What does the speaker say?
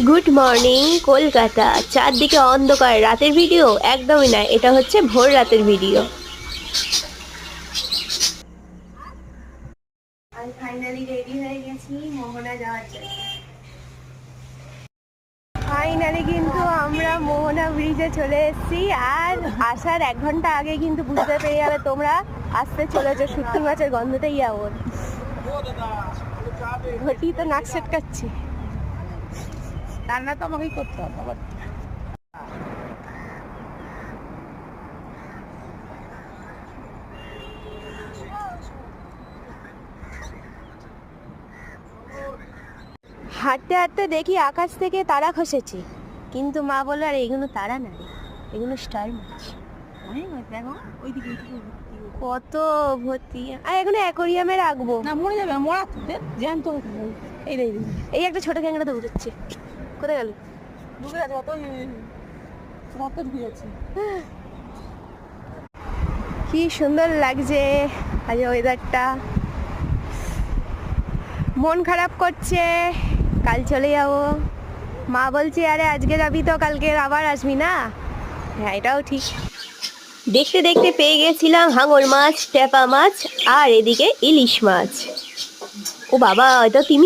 Good morning Kolkata. চারদিকে অন্ধকার, রাতের ভিডিও একদমই না, এটা হচ্ছে ভোর রাতের ভিডিও। আমি ফাইনালি রেডি হয়ে গেছি মোহনা যাওয়ার জন্য। ফাইনালি কিন্তু আমরা মোহনা ব্রিজে চলে এসেছি, আর আসার 1 ঘন্টা আগে কিন্তু বুঝতে পেরে যাবে তোমরা আসতে চলেছে শুটকি মাছের গন্ধতেই যাবো। ঘটি তো নাক সেটকাচ্ছি, রান্না তো আমাকেই করতে হবে আবার। হাঁটতে হাঁটতে দেখি আকাশ থেকে তারা খসেছে, কিন্তু মা বললো আর এগুলো তারা না, এগুলো স্টার মাছ। দেখো ওইদিকে কত ভর্তি, আর এগুলো অ্যাকোরিয়ামে রাখবো না, মরে যাবে, মরা জ্যান্ত। এই একটা ছোট ক্যাংড়া দৌড়াচ্ছে, কোথায় গেল? ঢুকে যাচ্ছে, কত ঢুকে যাচ্ছে। কি সুন্দর লাগছে আজ ওয়েদারটা। মন খারাপ করছে, কাল চলে যাবো। মা বলছে আরে আজকে যাবি তো কালকে আবার আসবি না। হ্যাঁ, এটাও ঠিক। দেখতে দেখতে পেয়ে গেছিলাম হাঙর মাছ, ট্যাপা মাছ, আর এদিকে ইলিশ মাছ। ও বাবা, এটা তিমি।